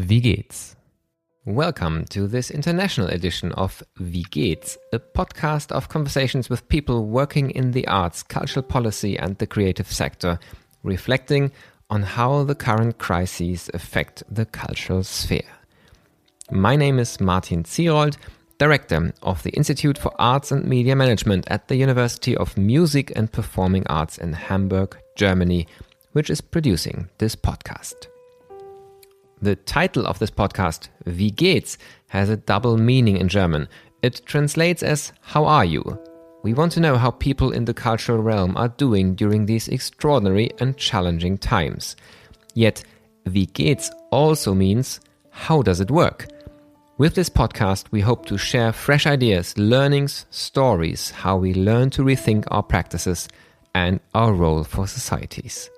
Wie geht's? Welcome to this international edition of Wie geht's, a podcast of conversations with people working in the arts, cultural policy and the creative sector, reflecting on how the current crises affect the cultural sphere. My name is Martin Zierold, Director of the Institute for Arts and Media Management at the University of Music and Performing Arts in Hamburg, Germany, which is producing this podcast. The title of this podcast, Wie geht's, has a double meaning in German. It translates as, how are you? We want to know how people in the cultural realm are doing during these extraordinary and challenging times. Yet, Wie geht's also means, how does it work? With this podcast, we hope to share fresh ideas, learnings, stories, how we learn to rethink our practices and our role for societies.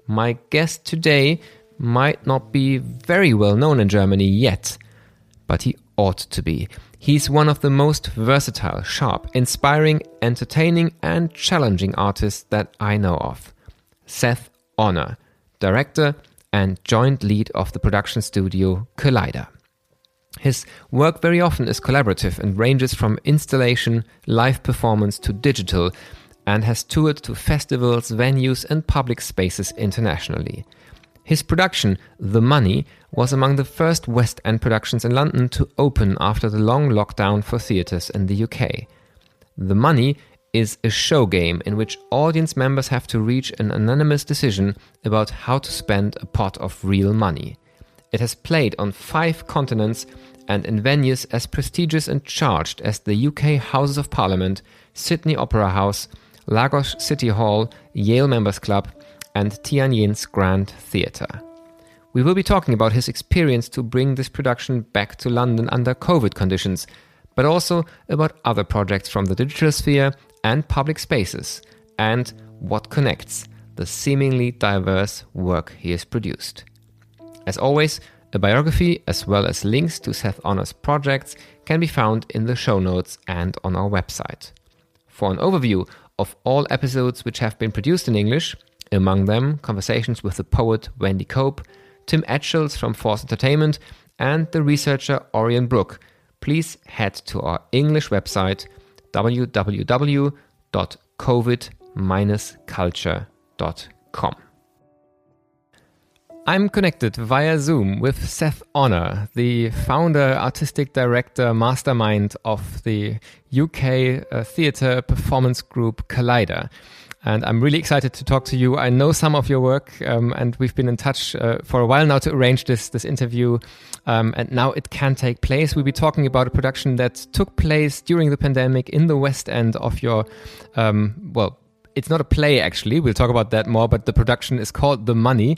My guest today might not be very well known in Germany yet, but he ought to be. He's one of the most versatile, sharp, inspiring, entertaining and challenging artists that I know of. Seth, Honnor, director and joint lead of the production studio Kaleider. His work very often is collaborative and ranges from installation, live performance to digital, and has toured to festivals, venues and public spaces internationally. His production, The Money, was among the first West End productions in London to open after the long lockdown for theatres in the UK. The Money is a show game in which audience members have to reach an unanimous decision about how to spend a pot of real money. It has played on 5 continents and in venues as prestigious and charged as the UK Houses of Parliament, Sydney Opera House, Lagos City Hall, Yale Members Club, and Tianjin's Grand Theatre. We will be talking about his experience to bring this production back to London under COVID conditions, but also about other projects from the digital sphere and public spaces, and what connects the seemingly diverse work he has produced. As always, a biography as well as links to Seth Honnor's projects can be found in the show notes and on our website. For an overview of all episodes which have been produced in English, among them conversations with the poet Wendy Cope, Tim Etchells from Force Entertainment and the researcher Orion Brook, please head to our English website www.covid-culture.com. I'm connected via Zoom with Seth Honnor, the founder, artistic director, mastermind of the UK theatre performance group Kaleider. And I'm really excited to talk to you. I know some of your work and we've been in touch for a while now to arrange this interview. And now it can take place. We'll be talking about a production that took place during the pandemic in the West End of your, it's not a play actually. We'll talk about that more, but the production is called The Money.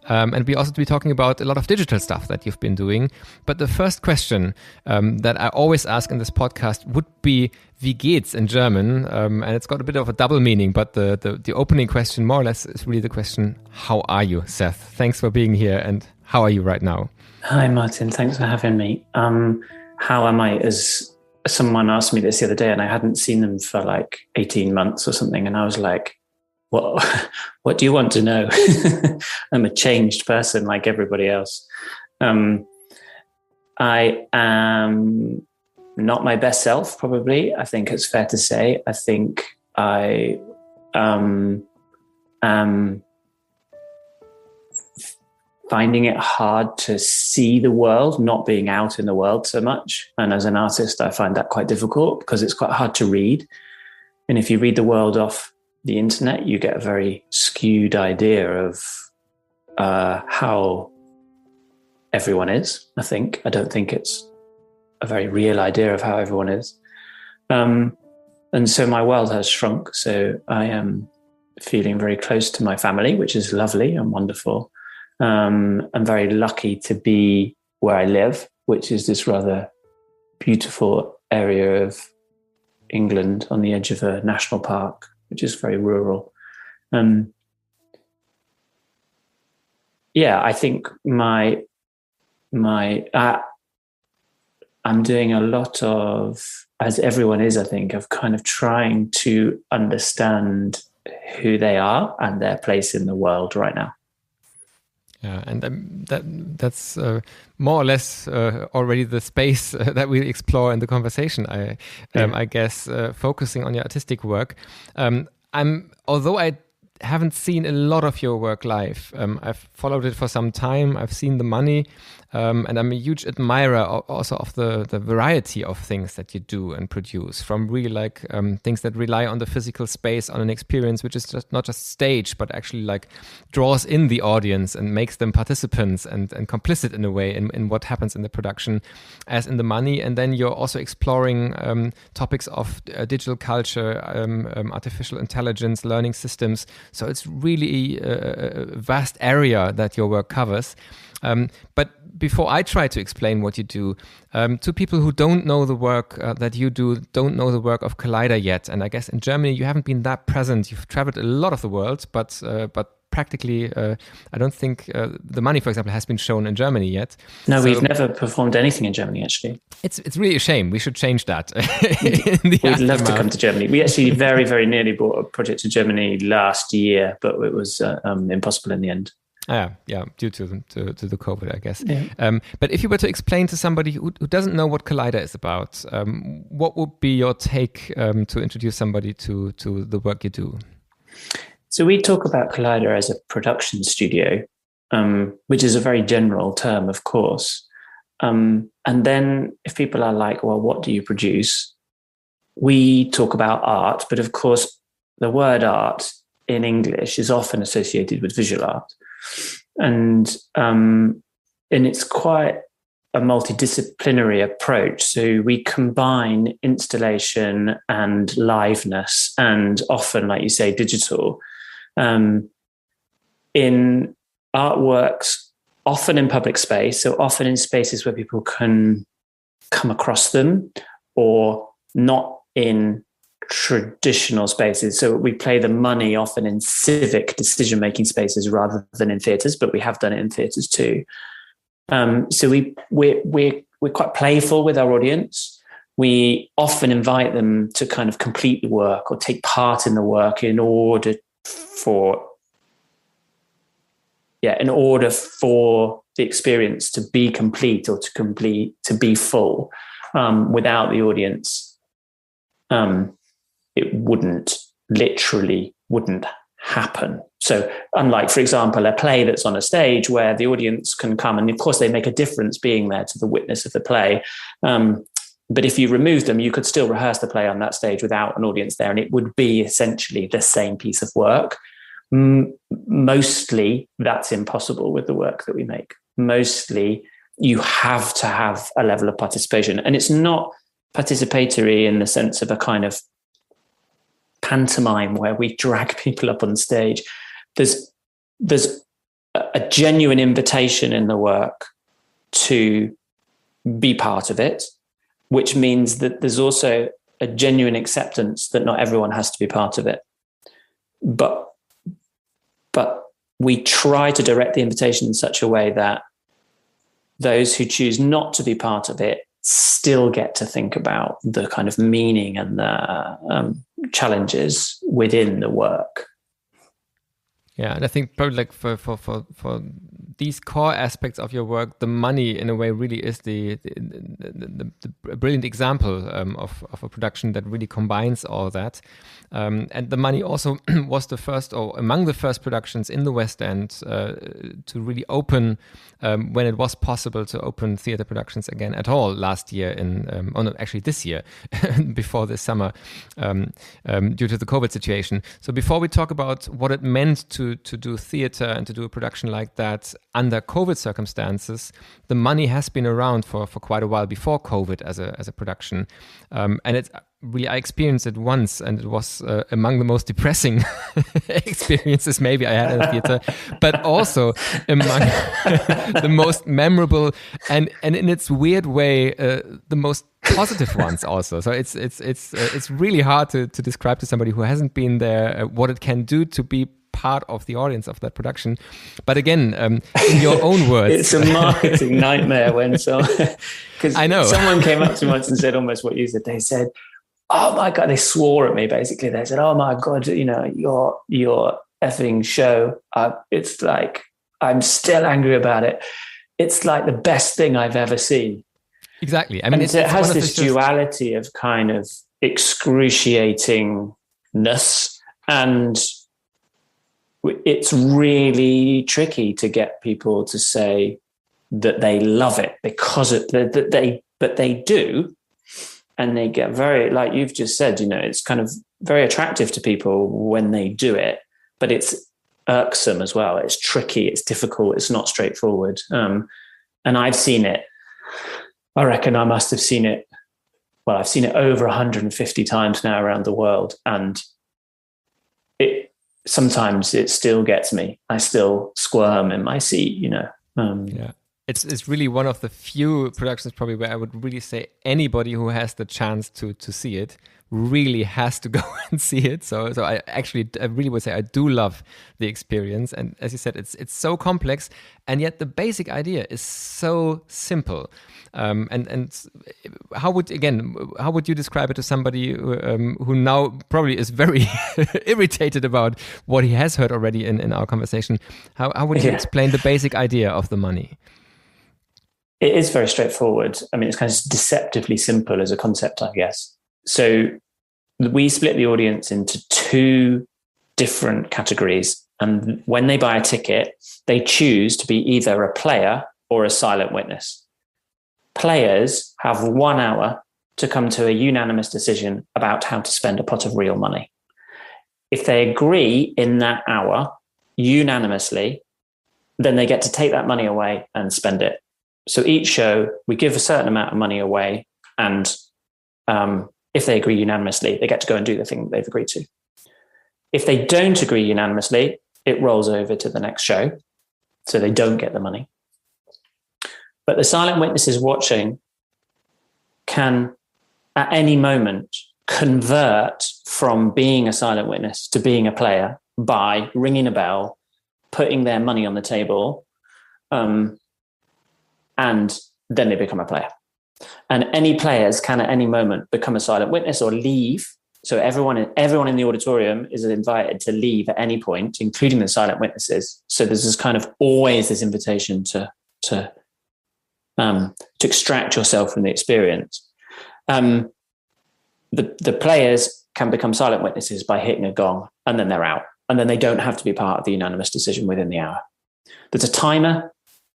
And we also be talking about a lot of digital stuff that you've been doing. But the first question that I always ask in this podcast would be, Wie geht's in German? And it's got a bit of a double meaning, but the opening question more or less is really the question, how are you, Seth? Thanks for being here. And how are you right now? Hi, Martin. Thanks for having me. How am I? As someone asked me this the other day and I hadn't seen them for like 18 months or something. And I was like, what do you want to know? I'm a changed person like everybody else. I am not my best self, probably. I think it's fair to say. I think I am finding it hard to see the world, not being out in the world so much. And as an artist, I find that quite difficult because it's quite hard to read. And if you read the world off the internet, you get a very skewed idea of how everyone is, I think. I don't think it's a very real idea of how everyone is. And so my world has shrunk. So I am feeling very close to my family, which is lovely and wonderful. I'm very lucky to be where I live, which is this rather beautiful area of England on the edge of a national park, which is very rural. I think I'm doing a lot of, as everyone is, I think, of kind of trying to understand who they are and their place in the world right now. Yeah, and that's more or less already the space that we explore in the conversation. I guess focusing on your artistic work. Although I haven't seen a lot of your work live. I've followed it for some time. I've seen the money, and I'm a huge admirer also of the variety of things that you do and produce, from really like things that rely on the physical space, on an experience which is just not just stage, but actually like draws in the audience and makes them participants and complicit in a way in what happens in the production, as in the money. And then you're also exploring topics of digital culture, artificial intelligence, learning systems. So it's really a vast area that your work covers. But before I try to explain what you do, to people who don't know the work that you do, don't know the work of Kaleider yet, and I guess in Germany you haven't been that present. You've traveled a lot of the world, but practically, I don't think the money, for example, has been shown in Germany yet. No, we've never performed anything in Germany, actually. It's really a shame. We should change that. We'd love to come to Germany. We actually very, very nearly brought a project to Germany last year, but it was impossible in the end. Yeah, due to the COVID, I guess. Yeah. But if you were to explain to somebody who doesn't know what Kaleider is about, what would be your take to introduce somebody to the work you do? So we talk about Kaleider as a production studio, which is a very general term, of course. And then if people are like, well, what do you produce? We talk about art, but of course, the word art in English is often associated with visual art. And it's quite a multidisciplinary approach. So we combine installation and liveness and often, like you say, digital in artworks, often in public space, so often in spaces where people can come across them, or not in traditional spaces. So we play the money often in civic decision-making spaces rather than in theatres, but we have done it in theatres too. So we're quite playful with our audience. We often invite them to kind of complete the work or take part in the work in order for the experience to be complete or to be full. Without the audience, it wouldn't happen. So unlike, for example, a play that's on a stage where the audience can come, and of course they make a difference being there to the witness of the play. But if you remove them, you could still rehearse the play on that stage without an audience there, and it would be essentially the same piece of work. Mostly that's impossible with the work that we make. Mostly you have to have a level of participation, and it's not participatory in the sense of a kind of pantomime where we drag people up on stage. There's a genuine invitation in the work to be part of it, which means that there's also a genuine acceptance that not everyone has to be part of it. But we try to direct the invitation in such a way that those who choose not to be part of it still get to think about the kind of meaning and the challenges within the work. Yeah, and I think probably like for these core aspects of your work, the money in a way really is the brilliant example of a production that really combines all that. And the money also was the first, or among the first productions in the West End to really open when it was possible to open theater productions again at all last year actually this year, before this summer, due to the COVID situation. So before we talk about what it meant to do theater and to do a production like that under COVID circumstances, the money has been around for quite a while before COVID as a production. And it's really, I experienced it once, and it was among the most depressing experiences maybe I had in the theater, but also among the most memorable and in its weird way, the most positive ones also. So it's really hard to describe to somebody who hasn't been there what it can do to be part of the audience of that production. But again, in your own words, it's a marketing nightmare when because I know someone came up to me once and said almost what you said. They said, "Oh my God," they swore at me basically. They said, "Oh my God, your effing show, it's like I'm still angry about it. It's like the best thing I've ever seen. Exactly. I mean, it has this duality of kind of excruciatingness, and it's really tricky to get people to say that they love it because but they do. And they get very, like you've just said, it's kind of very attractive to people when they do it, but it's irksome as well. It's tricky, it's difficult, it's not straightforward. And I've seen it. I reckon I must have seen it. Well, I've seen it over 150 times now around the world. And sometimes it still gets me. I still squirm in my seat, Yeah. It's really one of the few productions probably where I would really say anybody who has the chance to see it really has to go and see it. So I really would say I do love the experience. And as you said, it's so complex, and yet the basic idea is so simple. And how would you describe it to somebody who now probably is very irritated about what he has heard already in our conversation? How would you explain the basic idea of the money? It is very straightforward. I mean, it's kind of deceptively simple as a concept, I guess. So we split the audience into two different categories. And when they buy a ticket, they choose to be either a player or a silent witness. Players have 1 hour to come to a unanimous decision about how to spend a pot of real money. If they agree in that hour unanimously, then they get to take that money away and spend it. So each show, we give a certain amount of money away, and if they agree unanimously, they get to go and do the thing that they've agreed to. If they don't agree unanimously, it rolls over to the next show, so they don't get the money. But the silent witnesses watching can, at any moment, convert from being a silent witness to being a player by ringing a bell, putting their money on the table, and then they become a player. And any players can at any moment become a silent witness or leave. So everyone in the auditorium is invited to leave at any point, including the silent witnesses. So there's this kind of always this invitation to extract yourself from the experience. The players can become silent witnesses by hitting a gong, and then they're out. And then they don't have to be part of the unanimous decision within the hour. There's a timer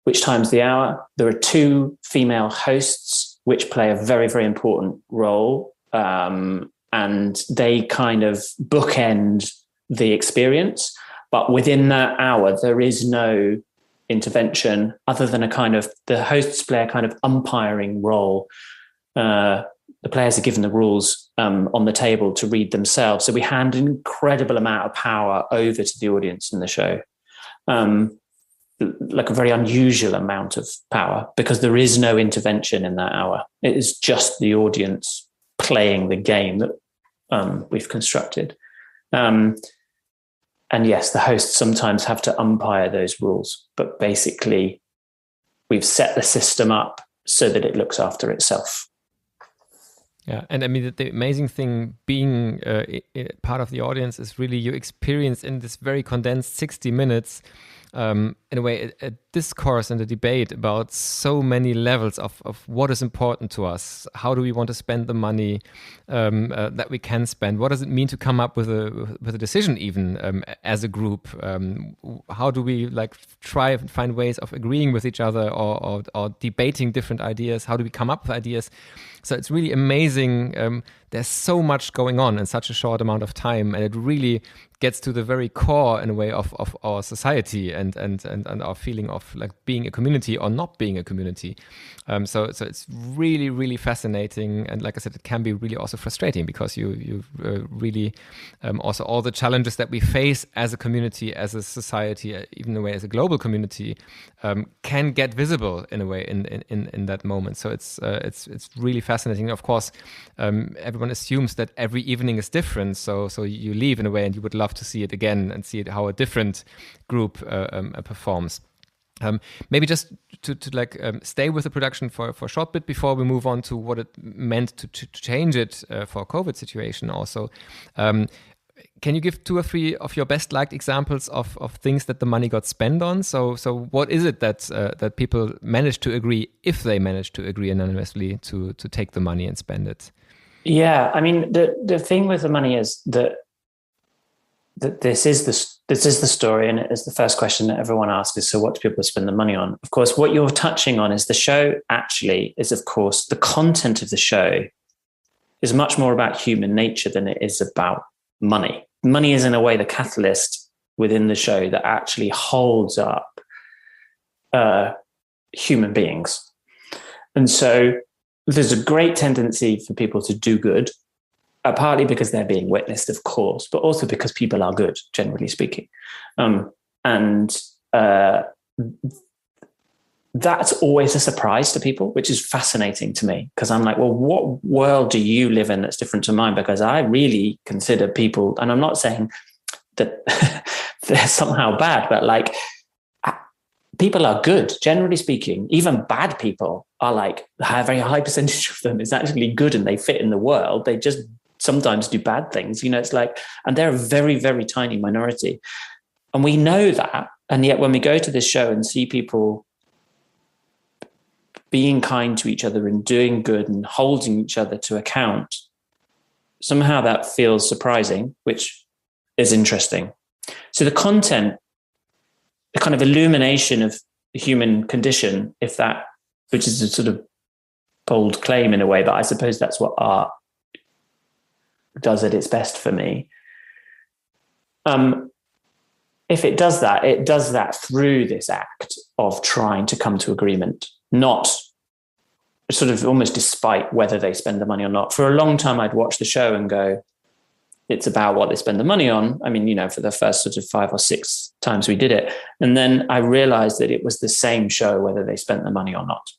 which times the hour. There are two female hosts which play a very, very important role. And they kind of bookend the experience. But within that hour, there is no intervention other than a kind of, the hosts play a kind of umpiring role. The players are given the rules on the table to read themselves. So we hand an incredible amount of power over to the audience in the show. Like a very unusual amount of power, because there is no intervention in that hour. It is just the audience playing the game that we've constructed. And yes, the hosts sometimes have to umpire those rules, but basically we've set the system up so that it looks after itself. Yeah, and I mean, the amazing thing being part of the audience is really you experience in this very condensed 60 minutes, in a way, a discourse and a debate about so many levels of what is important to us. How do we want to spend the money that we can spend? What does it mean to come up with a decision even as a group? How do we try and find ways of agreeing with each other or debating different ideas? How do we come up with ideas? So it's really amazing. There's so much going on in such a short amount of time, and it really gets to the very core, in a way, of our society and our feeling of being a community or not being a community. So it's really, really fascinating, and like I said, it can be really also frustrating, because you really also all the challenges that we face as a community, as a society, even in a way as a global community, can get visible in a way in that moment. So it's really fascinating. Of course, everyone assumes that every evening is different. So you leave in a way, and you would love to see it again and see how a different group performs. Maybe just to stay with the production for a short bit before we move on to what it meant to change it for a COVID situation also. can you give 2 or 3 of your best liked examples of things that the money got spent on? So what is it that people manage to agree, if they manage to agree anonymously, to take the money and spend it? Yeah, I mean, the thing with the money is that this is the story, and it is the first question that everyone asks is, so what do people spend the money on? Of course, what you're touching on is the show actually is, of course, the content of the show is much more about human nature than it is about money. Money is, in a way, the catalyst within the show that actually holds up human beings. And so there's a great tendency for people to do good, partly because they're being witnessed, of course, but also because people are good, generally speaking. That's always a surprise to people, which is fascinating to me, because I'm like, well, what world do you live in that's different to mine? Because I really consider people, and I'm not saying that they're somehow bad, but like, people are good, generally speaking. Even bad people are like, a very high percentage of them is actually good and they fit in the world. They just sometimes do bad things. It's like, and they're a very, very tiny minority. And we know that. And yet when we go to this show and see people being kind to each other and doing good and holding each other to account, somehow that feels surprising, which is interesting. So the content, the kind of illumination of the human condition, which is a sort of bold claim in a way, but I suppose that's what art does at its best for me. If it does that through this act of trying to come to agreement, not sort of almost despite whether they spend the money or not. For a long time, I'd watch the show and go, it's about what they spend the money on. I mean, for the first sort of 5 or 6 times we did it. And then I realized that it was the same show, whether they spent the money or not.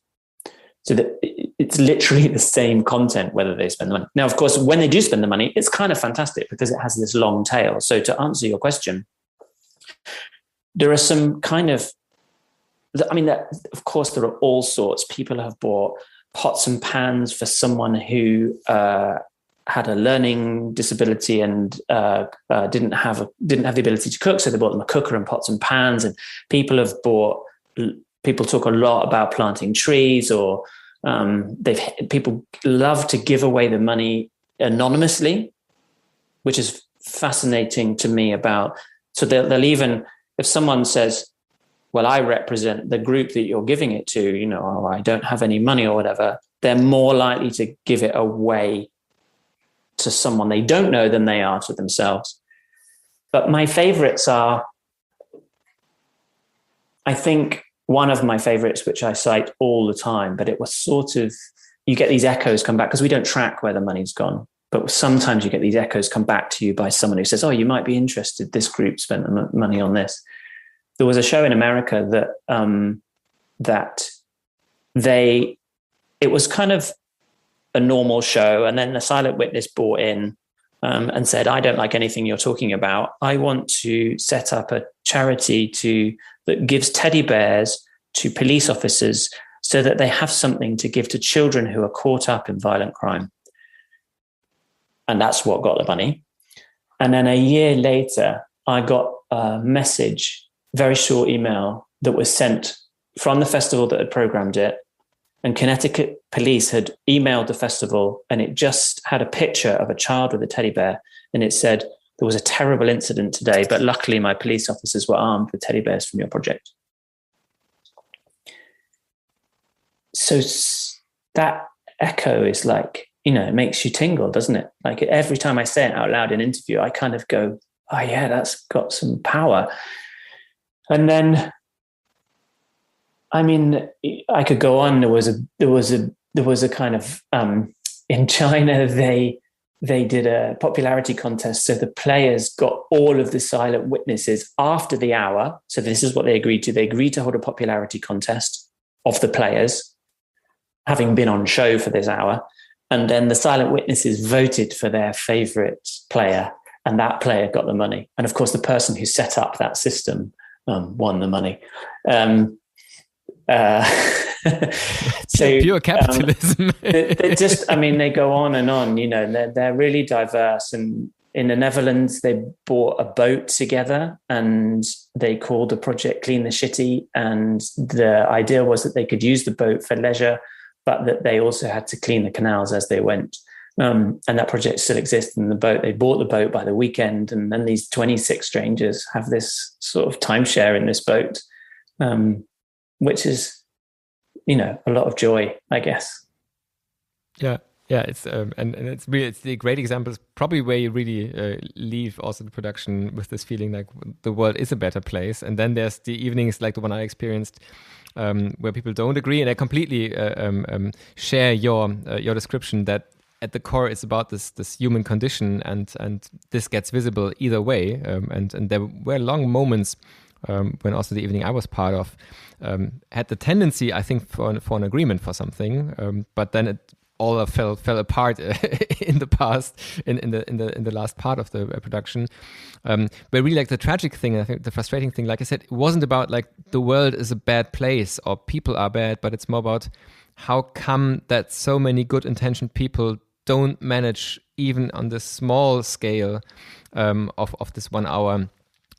So that it's literally the same content, whether they spend the money. Now, of course, when they do spend the money, it's kind of fantastic because it has this long tail. So to answer your question, there are some kind of, of course, there are all sorts. People have bought pots and pans for someone who had a learning disability and didn't have the ability to cook, so they bought them a cooker and pots and pans. And people talk a lot about planting trees, or people love to give away the money anonymously, which is fascinating to me. So they'll even, if someone says, well, I represent the group that you're giving it to, or I don't have any money or whatever, they're more likely to give it away to someone they don't know than they are to themselves. But my favorites are, I think one of my favorites, which I cite all the time, but it was sort of, you get these echoes come back because we don't track where the money's gone. But sometimes you get these echoes come back to you by someone who says, oh, you might be interested. This group spent the money on this. There was a show in America it was kind of a normal show. And then the silent witness brought in and said, I don't like anything you're talking about. I want to set up a charity that gives teddy bears to police officers so that they have something to give to children who are caught up in violent crime. And that's what got the money. And then a year later, I got a message, very short email, that was sent from the festival that had programmed it. And Connecticut police had emailed the festival, and it just had a picture of a child with a teddy bear. And it said, there was a terrible incident today, but luckily my police officers were armed with teddy bears from your project. So that echo is like, it makes you tingle, doesn't it? Like every time I say it out loud in an interview, I kind of go, oh yeah, that's got some power. And then, I could go on. There was a kind of, in China, they did a popularity contest. So the players got all of the silent witnesses after the hour. So this is what they agreed to. They agreed to hold a popularity contest of the players, having been on show for this hour. And then the silent witnesses voted for their favorite player, and that player got the money. And of course, the person who set up that system won the money. So pure capitalism. they just, they go on and on. They're really diverse, and in the Netherlands, they bought a boat together and they called the project Clean the Shitty. And the idea was that they could use the boat for leisure, but that they also had to clean the canals as they went. And that project still exists in the boat. They bought the boat by the weekend, and then these 26 strangers have this sort of timeshare in this boat, which is, a lot of joy, I guess. Yeah. Yeah, it's and it's the great example is probably where you really leave also the production with this feeling like the world is a better place. And then there's the evenings like the one I experienced where people don't agree, and I completely share your description that at the core it's about this human condition, and this gets visible either way. And there were long moments when also the evening I was part of had the tendency, I think, for an agreement for something, but then it all fell apart in the past, in the last part of the production. But really, like the tragic thing, I think the frustrating thing, like I said, it wasn't about like the world is a bad place or people are bad, but it's more about how come that so many good intentioned people don't manage, even on this small scale of this 1 hour,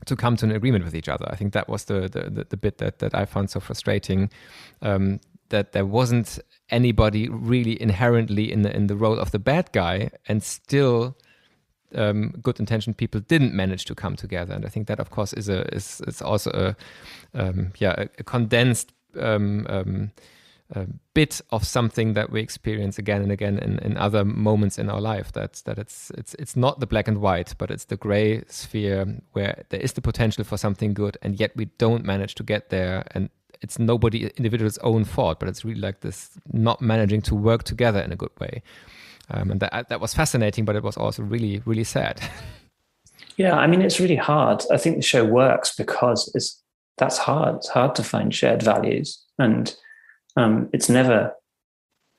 to come to an agreement with each other. I think that was the bit that I found so frustrating, that there wasn't anybody really inherently in the role of the bad guy, and still good intentioned people didn't manage to come together. And I think that, of course, is also a condensed bit of something that we experience again and again in other moments in our life. That it's not the black and white, but it's the gray sphere where there is the potential for something good, and yet we don't manage to get there. And it's nobody individual's own fault, but it's really like this not managing to work together in a good way. And that was fascinating, but it was also really, really sad. Yeah, I mean, it's really hard. I think the show works because that's hard. It's hard to find shared values. And it's never,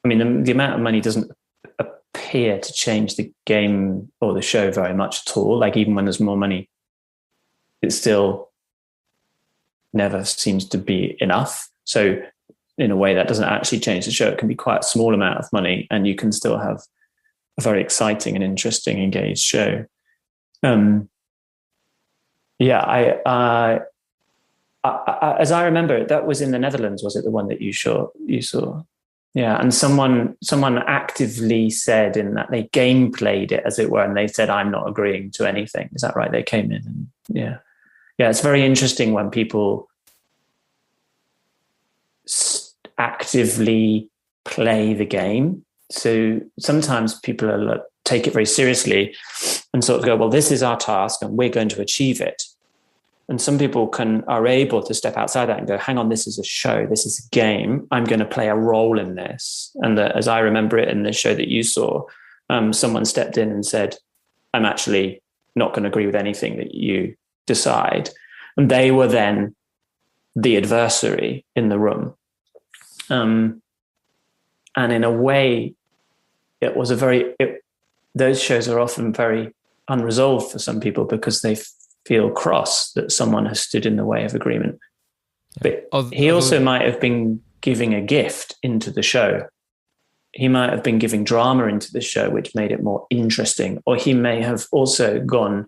I mean, the amount of money doesn't appear to change the game or the show very much at all. Like even when there's more money, it still never seems to be enough. So in a way that doesn't actually change the show. It can be quite a small amount of money and you can still have a very exciting and interesting, engaged show. As I remember it, that was in the Netherlands. Was it the one that you saw? Yeah. And someone actively said in that they game played it, as it were, and they said, I'm not agreeing to anything. Is that right? They came in and yeah. It's very interesting when people actively play the game. So sometimes people take it very seriously and sort of go, well, this is our task and we're going to achieve it. And some people are able to step outside that and go, hang on, this is a show, this is a game. I'm going to play a role in this. And as I remember it in the show that you saw, someone stepped in and said, I'm actually not going to agree with anything that you decide. And they were then the adversary in the room. And in a way, it was those shows are often very unresolved for some people because they feel cross that someone has stood in the way of agreement. But he also might have been giving a gift into the show. He might have been giving drama into the show, which made it more interesting. Or he may have also gone,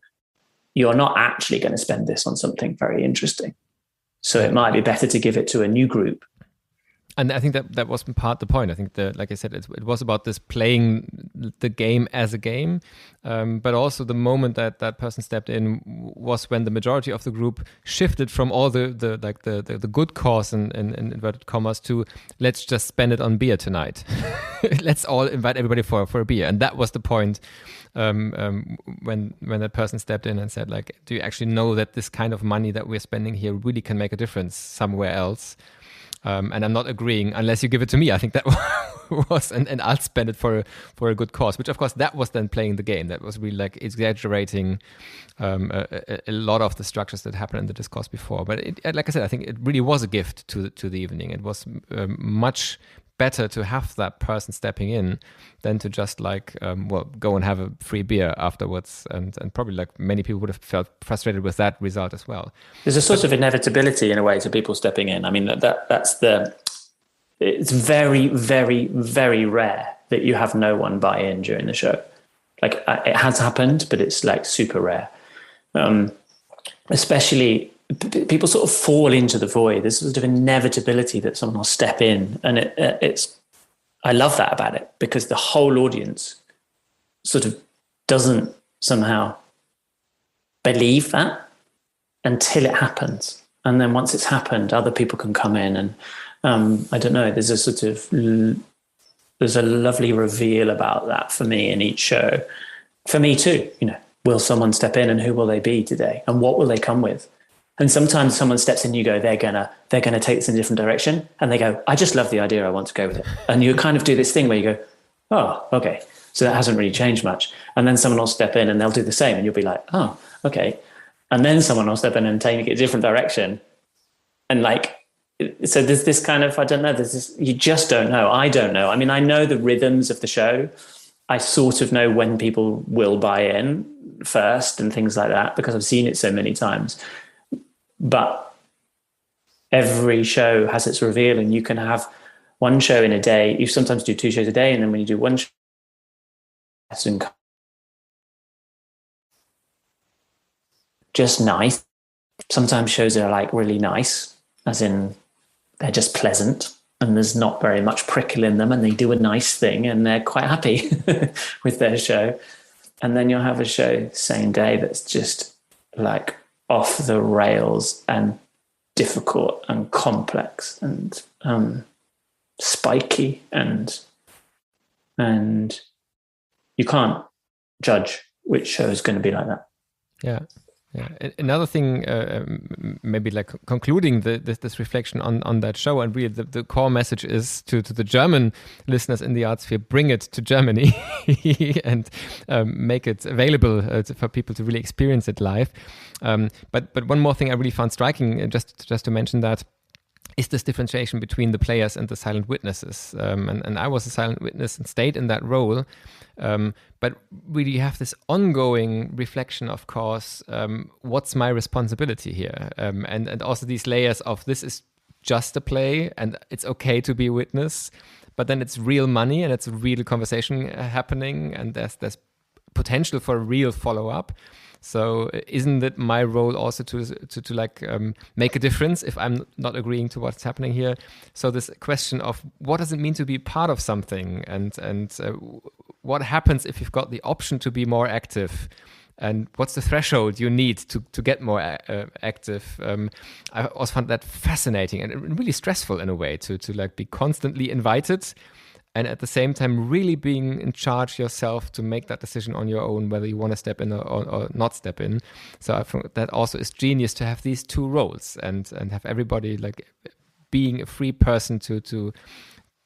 you're not actually going to spend this on something very interesting. So it might be better to give it to a new group. And I think that was part the point. I think like I said, it was about this playing the game as a game, but also the moment that person stepped in was when the majority of the group shifted from all the good cause in inverted commas to let's just spend it on beer tonight. Let's all invite everybody for a beer, and that was the point when that person stepped in and said, like, do you actually know that this kind of money that we're spending here really can make a difference somewhere else? And I'm not agreeing unless you give it to me. I think that was, and I'll spend it for a good cause, which of course that was then playing the game. That was really like exaggerating a lot of the structures that happened in the discourse before. But like I said, I think it really was a gift to the evening. It was much better to have that person stepping in than to just go and have a free beer afterwards, and probably like many people would have felt frustrated with that result as well. There's a sort of inevitability in a way to people stepping in. I mean, it's very, very, very rare that you have no one buy in during the show. Like it has happened, but it's like super rare. Especially people sort of fall into the void. There's sort of inevitability that someone will step in, and it's. I love that about it, because the whole audience sort of doesn't somehow believe that until it happens, and then once it's happened, other people can come in, and I don't know. There's a lovely reveal about that for me in each show. For me too, will someone step in, and who will they be today, and what will they come with? And sometimes someone steps in, you go, they're gonna take this in a different direction, and they go, I just love the idea, I want to go with it. And you kind of do this thing where you go, oh, okay, so that hasn't really changed much. And then someone will step in and they'll do the same, and you'll be like, oh, okay. And then someone will step in and take it a different direction, and so there's this kind of, I don't know, there's this, you just don't know. I don't know. I mean, I know the rhythms of the show. I sort of know when people will buy in first and things like that, because I've seen it so many times. But every show has its reveal, and you can have one show in a day. You sometimes do 2 shows a day, and then when you do one show, just nice. Sometimes shows are like really nice, as in they're just pleasant, and there's not very much prickle in them, and they do a nice thing, and they're quite happy with their show. And then you'll have a show same day that's just like off the rails and difficult and complex and spiky, and you can't judge which show is going to be like that. Yeah. Another thing, maybe like concluding this reflection on that show, and really the core message is to the German listeners in the art sphere: bring it to Germany and make it available for people to really experience it live. But one more thing I really found striking, just to mention that, is this differentiation between the players and the silent witnesses. And I was a silent witness and stayed in that role. But really have this ongoing reflection, of course, what's my responsibility here? And also these layers of, this is just a play and it's okay to be a witness, but then it's real money and it's a real conversation happening, and there's potential for a real follow-up. So isn't it my role also to make a difference if I'm not agreeing to what's happening here? So this question of what does it mean to be part of something, and what happens if you've got the option to be more active, and what's the threshold you need to get more active? I also found that fascinating and really stressful in a way to be constantly invited, and at the same time really being in charge yourself to make that decision on your own, whether you want to step in or not step in. So I think that also is genius to have these 2 roles and have everybody being a free person to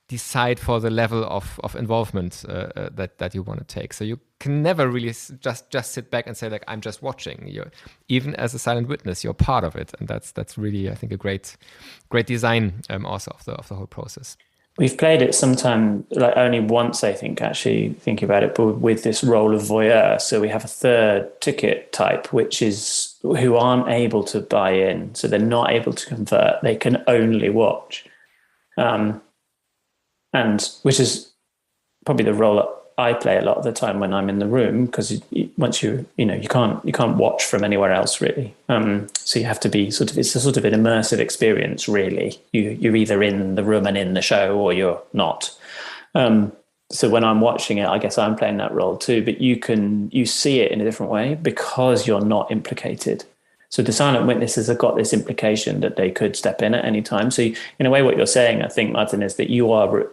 decide for the level of involvement that you want to take. So you can never really just sit back and say I'm just watching. You're, even as a silent witness, you're part of it, and that's really, I think, a great design also of the whole process. We've played it sometime, only once, I think, actually, thinking about it, but with this role of voyeur. So we have a third ticket type, which is who aren't able to buy in. So they're not able to convert. They can only watch. And which is probably the role that I play a lot of the time when I'm in the room, because once you can't watch from anywhere else really. So you have to be it's a sort of an immersive experience really. You're either in the room and in the show, or you're not. So when I'm watching it, I guess I'm playing that role too, but you see it in a different way because you're not implicated. So the silent witnesses have got this implication that they could step in at any time. So in a way, what you're saying, I think, Martin, is that you're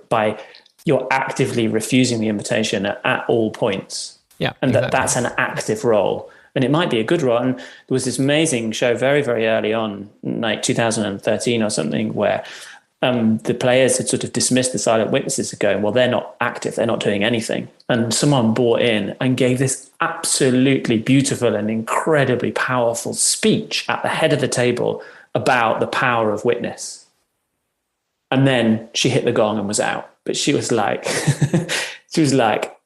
actively refusing the invitation at all points. Yeah, and exactly. That's an active role. And it might be a good role. And there was this amazing show very, very early on, like 2013 or something, where the players had sort of dismissed the silent witnesses as going, well, they're not active, they're not doing anything. And someone brought in and gave this absolutely beautiful and incredibly powerful speech at the head of the table about the power of witness. And then she hit the gong and was out. But she was like,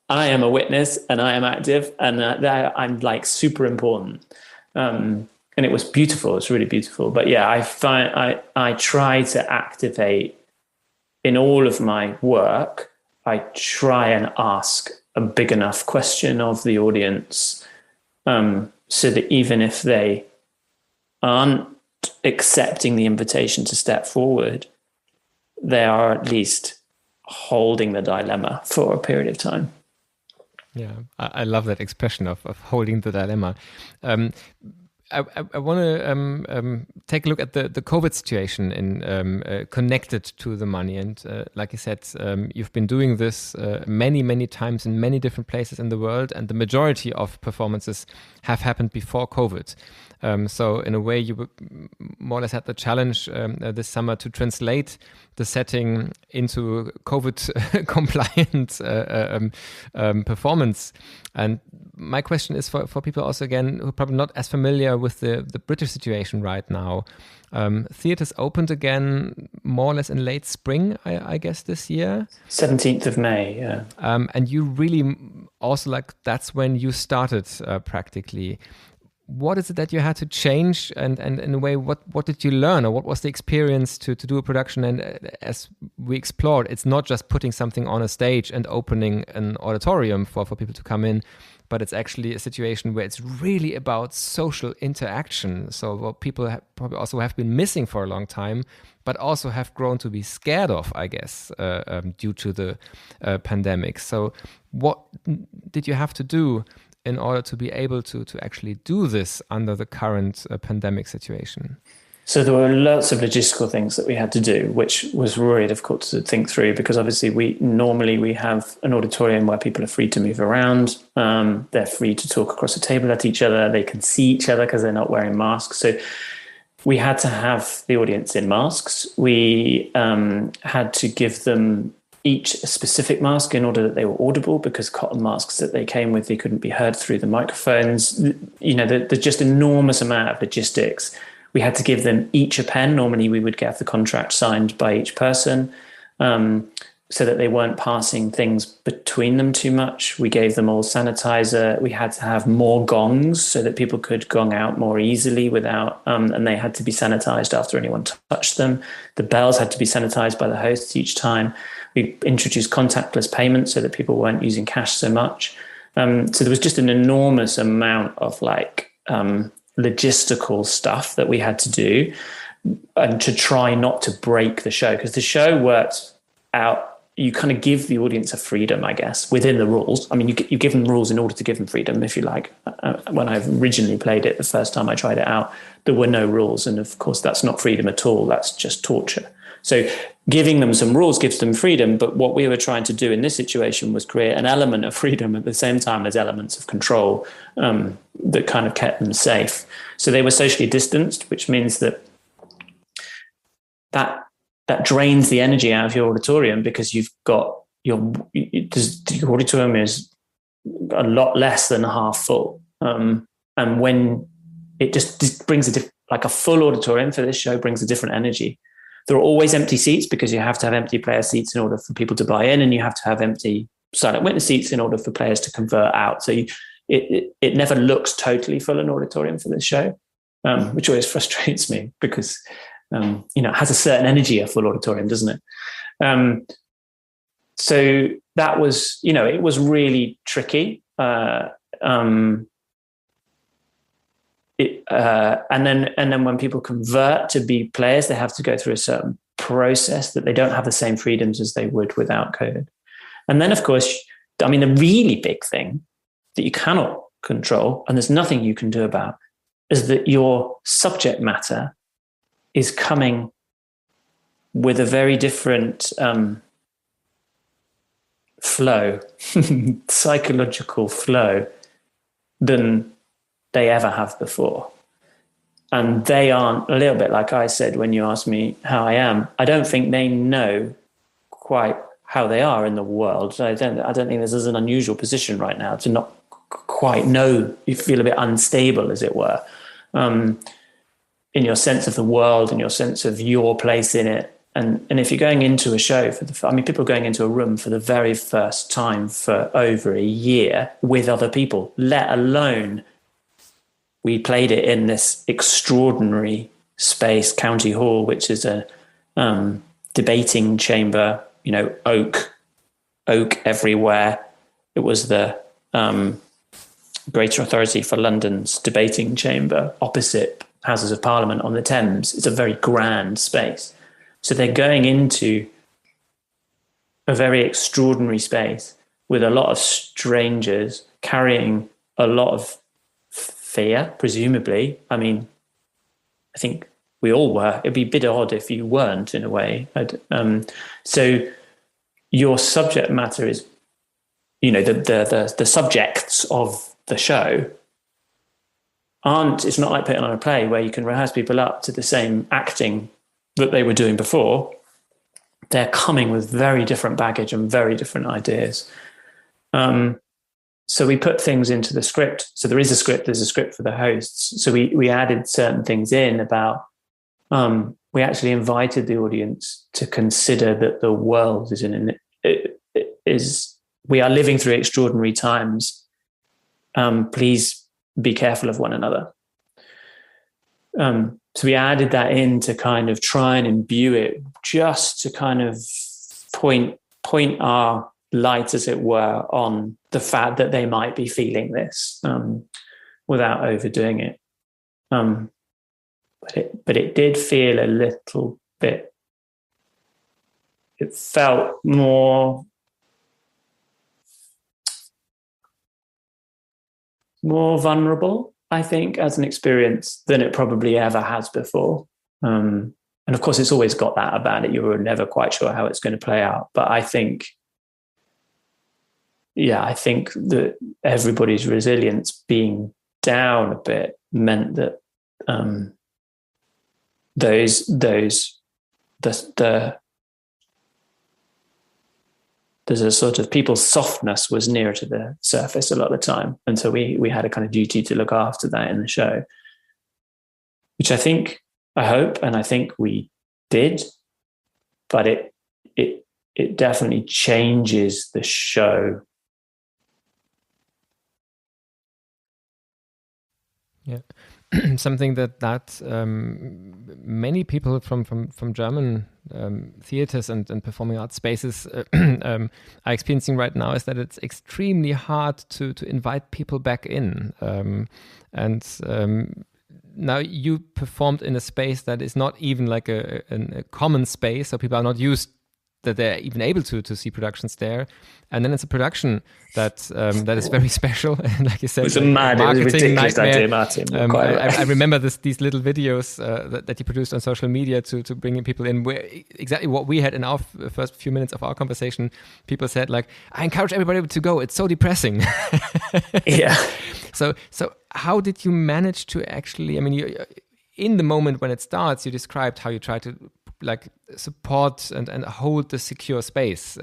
I am a witness and I am active, and I'm super important. And it was beautiful. It's really beautiful. But yeah, I try to activate in all of my work. I try and ask a big enough question of the audience, so that even if they aren't accepting the invitation to step forward, they are at least holding the dilemma for a period of time. Yeah, I love that expression of holding the dilemma. I want to take a look at the COVID situation in connected to the money. And like you said, you've been doing this many times in many different places in the world, and the majority of performances have happened before COVID. So in a way, you more or less had the challenge this summer to translate the setting into COVID compliant performance. And my question is for people also, again, who are probably not as familiar with the British situation right now. Theatres opened again more or less in late spring, I guess, this year. 17th of May, yeah. And you really also, like, that's when you started practically. What is it that you had to change, and in a way, what did you learn, or what was the experience to do a production? And as we explored, it's not just putting something on a stage and opening an auditorium for people to come in, but it's actually a situation where it's really about social interaction. So what people probably also have been missing for a long time, but also have grown to be scared of, I guess, due to the pandemic. So what did you have to do in order to be able to actually do this under the current pandemic situation? So there were lots of logistical things that we had to do, which was really difficult to think through, because obviously we have an auditorium where people are free to move around. They're free to talk across the table at each other. They can see each other because they're not wearing masks. So we had to have the audience in masks. We had to give them each a specific mask in order that they were audible, because cotton masks that they came with, they couldn't be heard through the microphones. You know, there's just enormous amount of logistics. We had to give them each a pen. Normally we would get the contract signed by each person, so that they weren't passing things between them too much. We gave them all sanitizer. We had to have more gongs so that people could gong out more easily without, and they had to be sanitized after anyone touched them. The bells had to be sanitized by the hosts each time. We introduced contactless payments so that people weren't using cash so much. So there was just an enormous amount of logistical stuff that we had to do, and to try not to break the show, because the show worked out. You kind of give the audience a freedom, I guess, within the rules. I mean, you give them rules in order to give them freedom, if you like. When I originally played it, the first time I tried it out, there were no rules. And of course, that's not freedom at all. That's just torture. So giving them some rules gives them freedom. But what we were trying to do in this situation was create an element of freedom at the same time as elements of control that kind of kept them safe. So they were socially distanced, which means that drains the energy out of your auditorium, because you've got your auditorium is a lot less than half full. And when it just brings a full auditorium for this show brings a different energy. There are always empty seats, because you have to have empty player seats in order for people to buy in, and you have to have empty silent witness seats in order for players to convert out. So it never looks totally full an auditorium for this show, which always frustrates me, because it has a certain energy, a full auditorium, doesn't it? So that was, it was really tricky. And then when people convert to be players, they have to go through a certain process that they don't have the same freedoms as they would without COVID. And then, of course, the really big thing that you cannot control, and there's nothing you can do about, is that your subject matter is coming with a very different flow, psychological flow, than they ever have before. And they aren't, a little bit like I said when you asked me how I am, I don't think they know quite how they are in the world. I don't think this is an unusual position right now to not quite know. You feel a bit unstable, as it were, in your sense of the world and your sense of your place in it. And if you're going into a show people are going into a room for the very first time for over a year with other people, let alone we played it in this extraordinary space, County Hall, which is a debating chamber, oak everywhere. It was the Greater Authority for London's debating chamber opposite Houses of Parliament on the Thames. It's a very grand space. So they're going into a very extraordinary space with a lot of strangers carrying a lot of fear, presumably. I mean, I think we all were. It'd be a bit odd if you weren't, in a way. So your subject matter is, the subjects of the show it's not like putting on a play where you can rehearse people up to the same acting that they were doing before. They're coming with very different baggage and very different ideas. So we put things into the script. So there is a script, there's a script for the hosts. So we added certain things in about, we actually invited the audience to consider that the world we are living through extraordinary times. Please be careful of one another. So we added that in to kind of try and imbue it, just to kind of point our light, as it were, on the fact that they might be feeling this, without overdoing it. But it did feel a little bit. It felt more vulnerable, I think, as an experience than it probably ever has before. And of course, it's always got that about it. You're never quite sure how it's going to play out. But I think that everybody's resilience being down a bit meant that there's a sort of people's softness was nearer to the surface a lot of the time. And so we had a kind of duty to look after that in the show, which I hope, and I think we did, but it definitely changes the show. Yeah. Something that many people from German theaters and performing arts spaces are experiencing right now is that it's extremely hard to invite people back in. Now you performed in a space that is not even like a common space, so people are not used that they're even able to see productions there, and then it's a production that is very special. And like you said, it was a ridiculous idea, Martin. I remember these little videos that you produced on social media to bring people in. Where exactly what we had in our first few minutes of our conversation, people said like, "I encourage everybody to go. It's so depressing." Yeah. So how did you manage to actually? I mean, you, in the moment when it starts, you described how you try to like support and hold the secure space,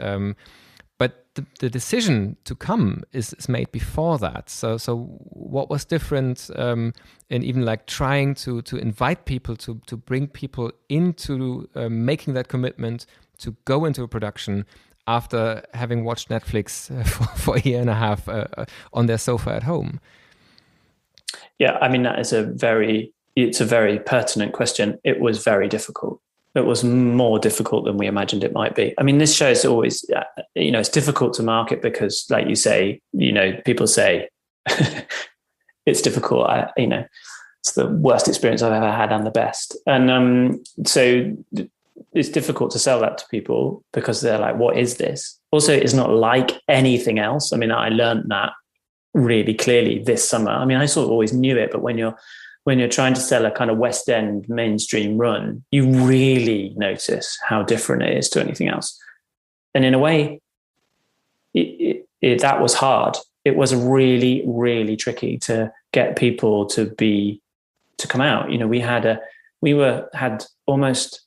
but the decision to come is made before that. So what was different in even like trying to invite people to bring people into making that commitment to go into a production after having watched Netflix for a year and a half on their sofa at home? Yeah, I mean, it's a very pertinent question. It was very difficult. It was more difficult than we imagined it might be. I mean, this show is always, it's difficult to market because, like you say, people say it's difficult. It's the worst experience I've ever had and the best. And so it's difficult to sell that to people because they're like, what is this? Also, it's not like anything else. I mean, I learned that really clearly this summer. I mean, I sort of always knew it, but when you're trying to sell a kind of West End mainstream run, you really notice how different it is to anything else. And in a way, that was hard. It was really, really tricky to get people to come out. We had almost,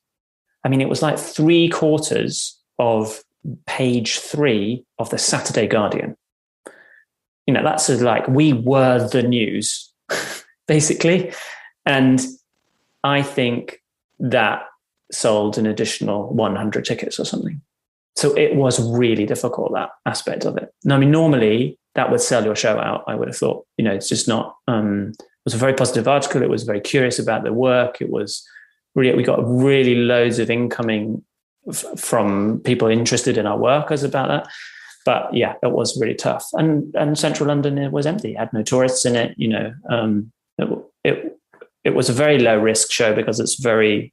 I mean, it was like 3/4 of page 3 of the Saturday Guardian. That's like, we were the news, basically. And I think that sold an additional 100 tickets or something. So it was really difficult, that aspect of it. Now, I mean, normally that would sell your show out, I would have thought. It's just not, it was a very positive article. It was very curious about the work. It was really, we got really loads of incoming from people interested in our work as about that. But yeah, it was really tough. And central London, it was empty. It had no tourists in it. It was a very low risk show because it's very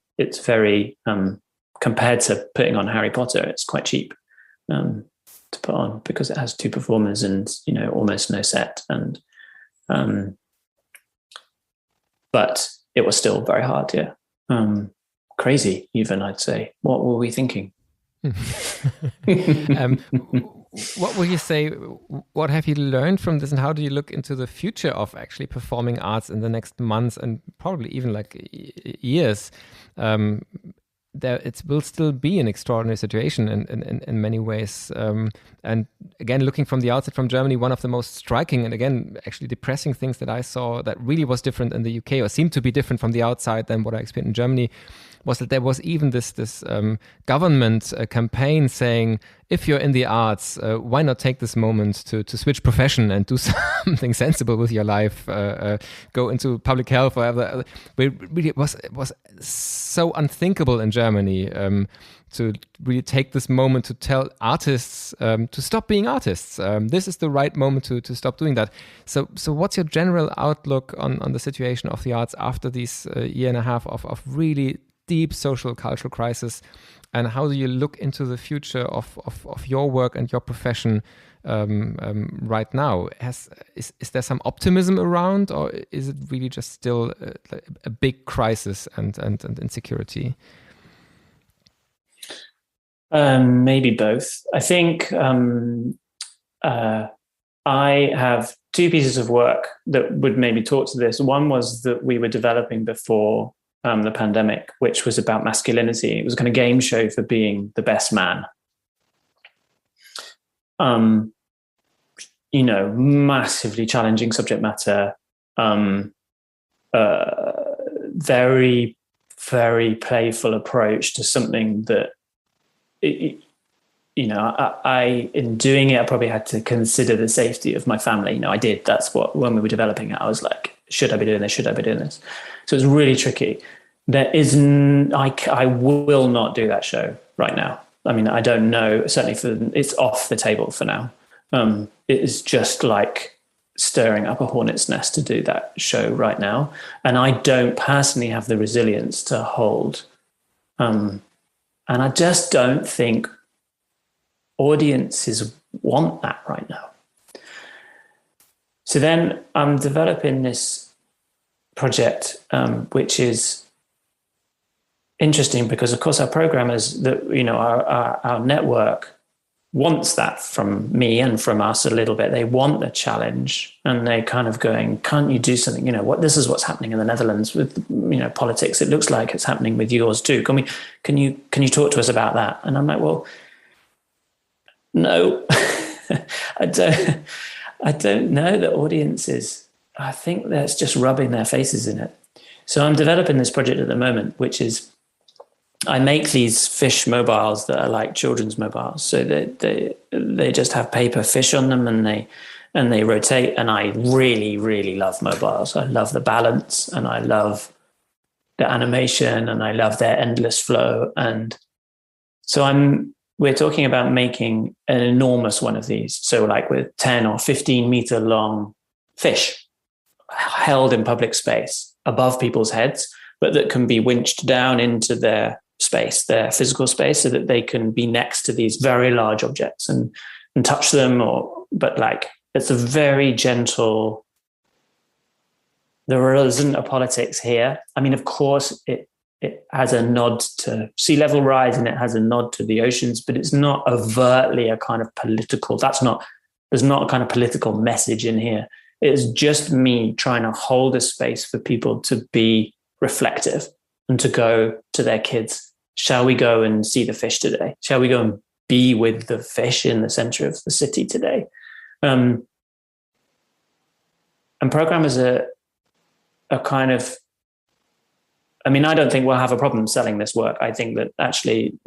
compared to putting on Harry Potter, it's quite cheap to put on because it has 2 performers and almost no set. And but it was still very hard. Yeah, crazy even, I'd say. What were we thinking? What would you say, what have you learned from this, and how do you look into the future of actually performing arts in the next months and probably even like years? It will still be an extraordinary situation in many ways. And again, looking from the outside from Germany, one of the most striking and again, actually depressing things that I saw that really was different in the UK or seemed to be different from the outside than what I experienced in Germany was that there was even this government campaign saying, if you're in the arts, why not take this moment to switch profession and do something sensible with your life, go into public health, whatever. It was so unthinkable in Germany to really take this moment to tell artists to stop being artists. This is the right moment to stop doing that. So what's your general outlook on the situation of the arts after these year and a half of really deep social cultural crisis, and how do you look into the future of your work and your profession right now? Is there some optimism around, or is it really just still a big crisis and insecurity? Maybe both. I think I have 2 pieces of work that would maybe talk to this. One was that we were developing before the pandemic, which was about masculinity. It was a kind of game show for being the best man. Massively challenging subject matter, very, very playful approach to something that, I in doing it, I probably had to consider the safety of my family. I did. That's what, when we were developing it, I was like, should I be doing this? Should I be doing this? So it's really tricky. I will not do that show right now. I mean, I don't know. Certainly it's off the table for now. It is just like stirring up a hornet's nest to do that show right now. And I don't personally have the resilience to hold. And I just don't think audiences want that right now. So then I'm developing this project, which is interesting because, of course, our programmers, our network wants that from me and from us a little bit. They want the challenge, and they kind of going, "Can't you do something? This is what's happening in the Netherlands with politics. It looks like it's happening with yours too. Can you talk to us about that?" And I'm like, well, no, I don't know the audiences. I think that's just rubbing their faces in it. So I'm developing this project at the moment, which is I make these fish mobiles that are like children's mobiles. So they just have paper fish on them, and they rotate. And I really, really love mobiles. I love the balance, and I love the animation, and I love their endless flow. And so we're talking about making an enormous one of these. So like with 10 or 15 meter long fish held in public space above people's heads, but that can be winched down into their space, their physical space, so that they can be next to these very large objects and touch them. But like, it's a very gentle, there isn't a politics here. I mean, of course, it has a nod to sea level rise, and it has a nod to the oceans, but it's not overtly a kind of political, there's not a kind of political message in here. It's just me trying to hold a space for people to be reflective and to go to their kids. Shall we go and see the fish today? Shall we go and be with the fish in the center of the city today? And programmers are kind of, I mean, I don't think we'll have a problem selling this work. I think that actually,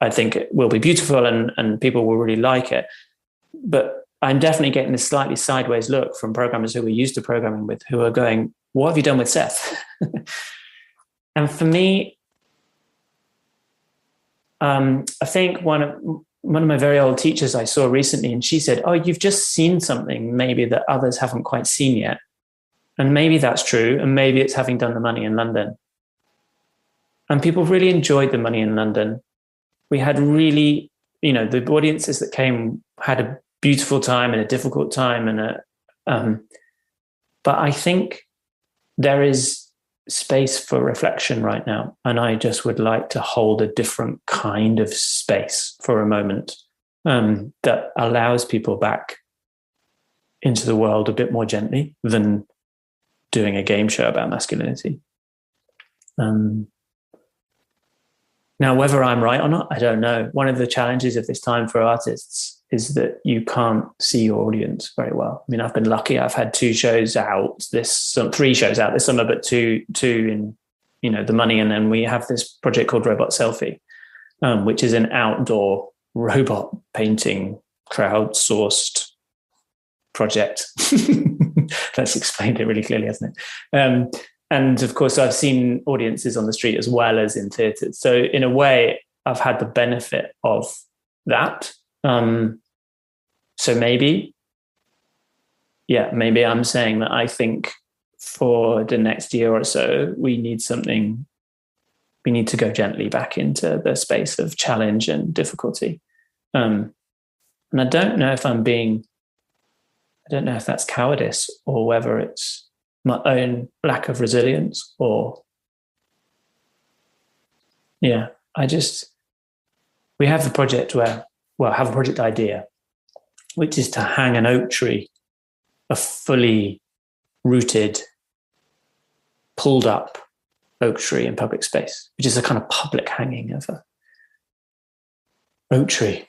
I think it will be beautiful and people will really like it. But I'm definitely getting this slightly sideways look from programmers who we're used to programming with, who are going, what have you done with Seth? And for me, I think one of my very old teachers I saw recently, and she said, oh, you've just seen something maybe that others haven't quite seen yet. And maybe that's true. And maybe it's having done the Money in London. And people really enjoyed the Money in London. We had really, the audiences that came had a beautiful time and a difficult time. But I think there is space for reflection right now. And I just would like to hold a different kind of space for a moment that allows people back into the world a bit more gently than doing a game show about masculinity. Now, whether I'm right or not, I don't know. One of the challenges of this time for artists is that you can't see your audience very well. I mean, I've been lucky. I've had 3 shows out this summer, but two in, the Money. And then we have this project called Robot Selfie, which is an outdoor robot painting, crowdsourced project. That's explained it really clearly, hasn't it? And of course, I've seen audiences on the street as well as in theatres. So in a way, I've had the benefit of that. So maybe I'm saying that I think for the next year or so, we need to go gently back into the space of challenge and difficulty. And I don't know if that's cowardice or whether it's my own lack of resilience or, we have a project have a project idea, which is to hang an oak tree, a fully rooted, pulled up oak tree in public space, which is a kind of public hanging of a oak tree.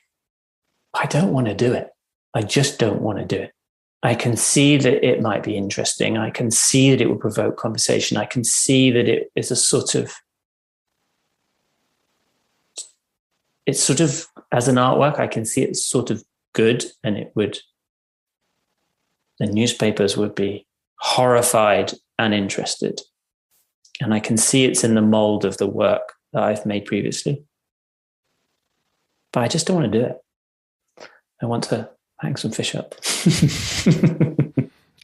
I don't want to do it. I just don't want to do it. I can see that it might be interesting. I can see that it will provoke conversation. I can see that it is it's sort of, as an artwork, I can see it's sort of good, and the newspapers would be horrified and interested. And I can see it's in the mold of the work that I've made previously. But I just don't want to do it. I want to hang some fish up.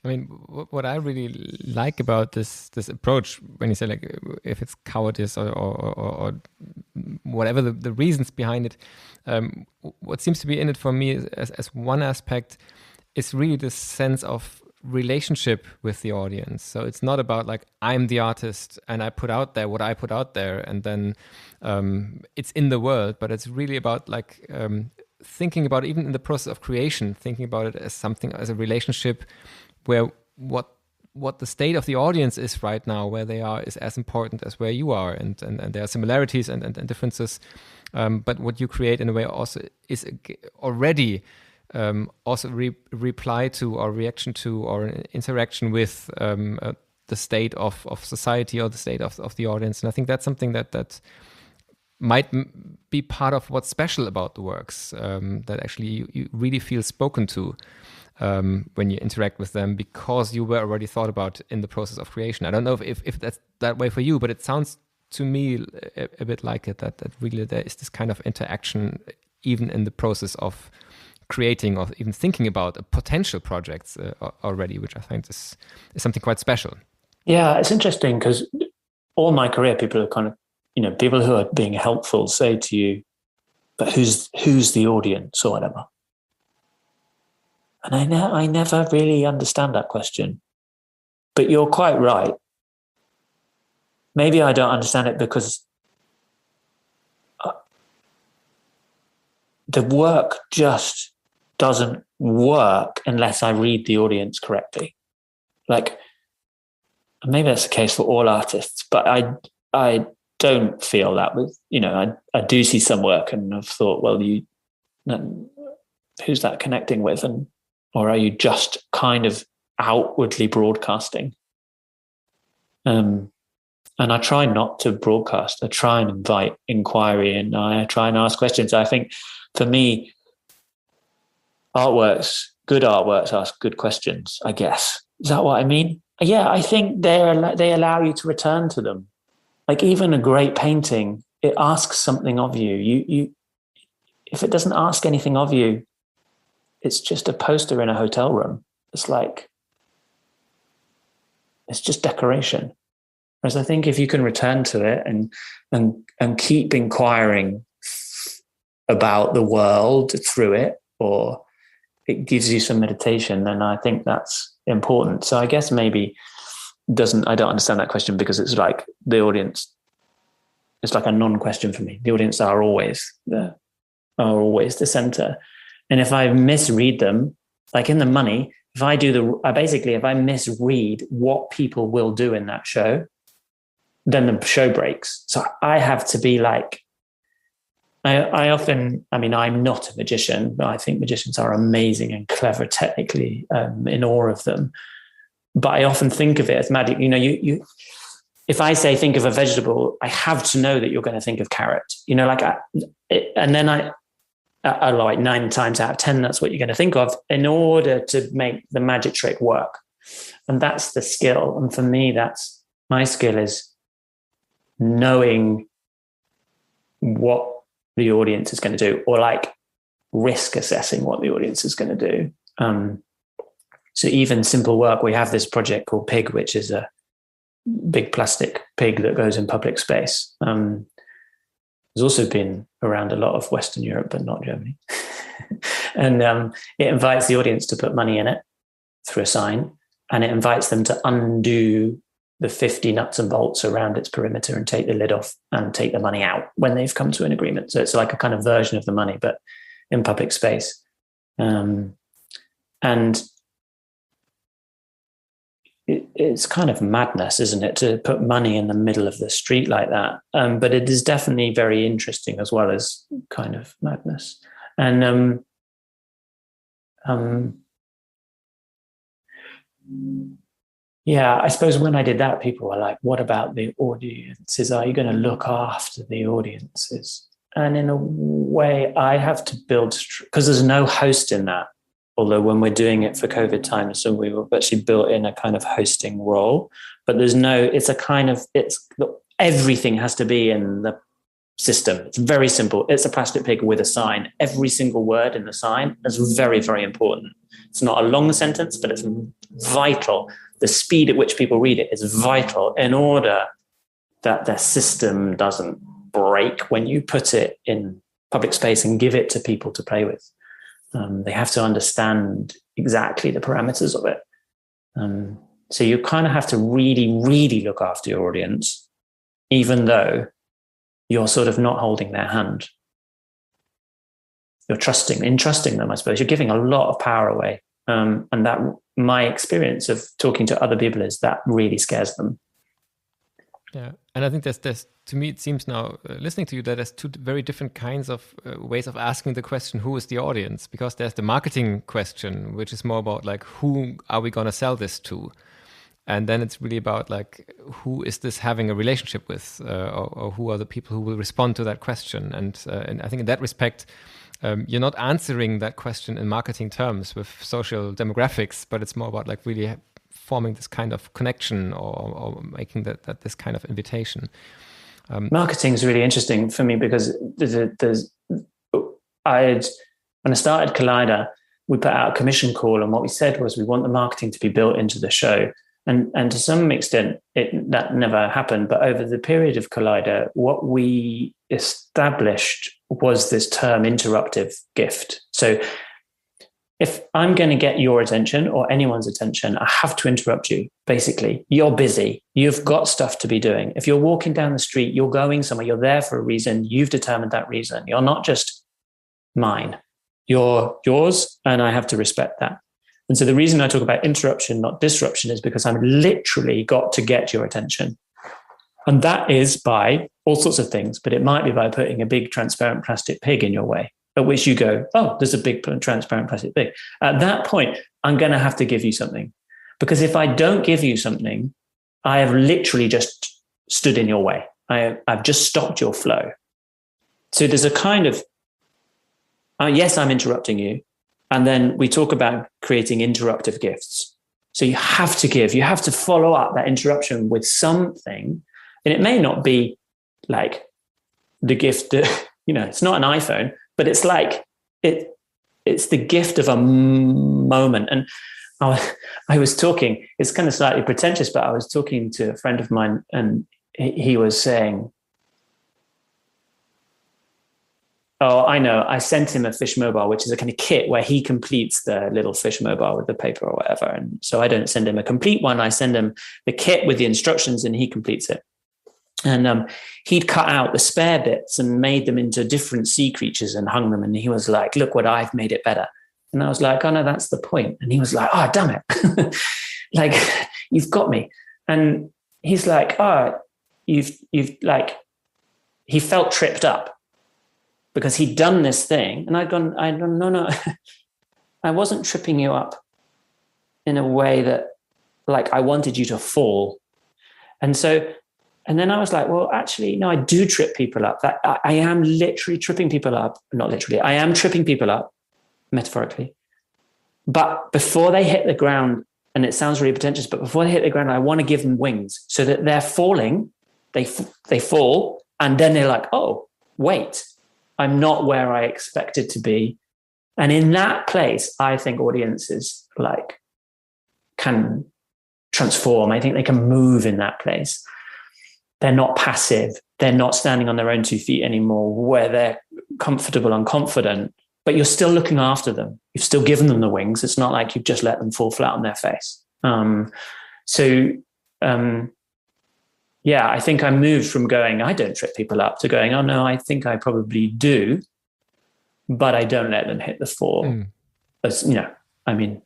I mean, what I really like about this approach, when you say like if it's cowardice or whatever the reasons behind it, what seems to be in it for me as one aspect is really this sense of relationship with the audience. So it's not about like I'm the artist and I put out there what I put out there and then it's in the world, but it's really about like thinking about it, even in the process of creation, thinking about it as something, as a relationship where what the state of the audience is right now, where they are, is as important as where you are, and there are similarities and differences, but what you create in a way also is already also reply to or reaction to or an interaction with the state of society or the state of the audience. And I think that's something that might be part of what's special about the works, that actually you really feel spoken to when you interact with them, because you were already thought about in the process of creation. I don't know if that's that way for you, but it sounds to me a bit like it, that really there is this kind of interaction even in the process of creating or even thinking about a potential projects already, which I think is something quite special. Yeah, it's interesting because all my career, people are kind of, people who are being helpful say to you, but who's the audience or whatever? And I never really understand that question. But you're quite right. Maybe I don't understand it because the work just doesn't work unless I read the audience correctly. Like, maybe that's the case for all artists, but I don't feel that with, I do see some work and I've thought, well, who's that connecting with? Or are you just kind of outwardly broadcasting? And I try not to broadcast. I try and invite inquiry and I try and ask questions. I think for me, good artworks ask good questions, I guess. Is that what I mean? Yeah, I think they allow you to return to them. Like even a great painting, it asks something of you. if it doesn't ask anything of you, it's just a poster in a hotel room. It's just decoration. Whereas I think if you can return to it and keep inquiring about the world through it, or it gives you some meditation, then I think that's important. So I guess maybe I don't understand that question, because it's like the audience, it's like a non-question for me. The audience are always the center. And if I misread them, like in The Money, if I misread what people will do in that show, then the show breaks. So I have to be like, I'm not a magician, but I think magicians are amazing and clever technically, in awe of them. But I often think of it as magic. If I say think of a vegetable, I have to know that you're going to think of carrot. And then I like 9 times out of 10, that's what you're going to think of in order to make the magic trick work. And that's the skill. And for me, that's my skill, is knowing what the audience is going to do, or like risk assessing what the audience is going to do. So even simple work, we have this project called Pig, which is a big plastic pig that goes in public space. There's also been around a lot of Western Europe, but not Germany. And it invites the audience to put money in it through a sign, and it invites them to undo the 50 nuts and bolts around its perimeter and take the lid off and take the money out when they've come to an agreement. So it's like a kind of version of The Money, but in public space. And it's kind of madness, isn't it, to put money in the middle of the street like that? But it is definitely very interesting as well as kind of madness. And yeah, I suppose when I did that, people were like, what about the audiences? Are you going to look after the audiences? And in a way, I have to build, because there's no host in that. Although when we're doing it for COVID times, so we've actually built in a kind of hosting role, but everything has to be in the system. It's very simple. It's a plastic pig with a sign. Every single word in the sign is very, very important. It's not a long sentence, but it's vital. The speed at which people read it is vital in order that their system doesn't break when you put it in public space and give it to people to play with. They have to understand exactly the parameters of it. So you kind of have to really, really look after your audience, even though you're sort of not holding their hand. You're trusting them, I suppose. You're giving a lot of power away. And that, my experience of talking to other people, is that really scares them. Yeah, and I think there's to me, it seems now, listening to you, that there's 2 very different kinds of ways of asking the question, who is the audience? Because there's the marketing question, which is more about like, who are we going to sell this to? And then it's really about like, who is this having a relationship with, or who are the people who will respond to that question? And I think in that respect, you're not answering that question in marketing terms with social demographics, but it's more about like really forming this kind of connection, or making that this kind of invitation. Marketing is really interesting for me, because when I started Kaleider, we put out a commission call, and what we said was we want the marketing to be built into the show. And to some extent, that never happened. But over the period of Kaleider, what we established was this term interruptive gift. So if I'm going to get your attention or anyone's attention, I have to interrupt you. Basically, you're busy. You've got stuff to be doing. If you're walking down the street, you're going somewhere, you're there for a reason. You've determined that reason. You're not just mine. You're yours, and I have to respect that. And so the reason I talk about interruption, not disruption, is because I've literally got to get your attention. And that is by all sorts of things, but it might be by putting a big transparent plastic pig in your way, at which you go, oh, there's a big transparent plastic pig. At that point, I'm going to have to give you something. Because if I don't give you something, I have literally just stood in your way. I've just stopped your flow. So there's a kind of, yes, I'm interrupting you. And then we talk about creating interruptive gifts. So you have to give, you have to follow up that interruption with something. And it may not be like the gift that, it's not an iPhone, but it's like it's the gift of a moment. And I was talking, it's kind of slightly pretentious, but I was talking to a friend of mine, and he was saying, oh, I know, I sent him a fish mobile, which is a kind of kit where he completes the little fish mobile with the paper or whatever. And so I don't send him a complete one. I send him the kit with the instructions and he completes it. And he'd cut out the spare bits and made them into different sea creatures and hung them. And he was like, look what I've made it better. And I was like, oh no, that's the point. And he was like, oh, damn it. Like, you've got me. And he's like, oh, you've like, he felt tripped up because he'd done this thing. And I'd gone, no, I wasn't tripping you up in a way that like I wanted you to fall. And then I was like, well, actually, no, I do trip people up. That I am literally tripping people up. Not literally, I am tripping people up, metaphorically. But before they hit the ground, and it sounds really pretentious, but before they hit the ground, I want to give them wings so that they're falling, they fall, and then they're like, oh, wait, I'm not where I expected to be. And in that place, I think audiences like can transform. I think they can move in that place. They're not passive. They're not standing on their own 2 feet anymore, where they're comfortable and confident, but you're still looking after them. You've still given them the wings. It's not like you've just let them fall flat on their face. Yeah, I think I moved from going, I don't trip people up, to going, oh no, I think I probably do, but I don't let them hit the floor. As you know, I mean,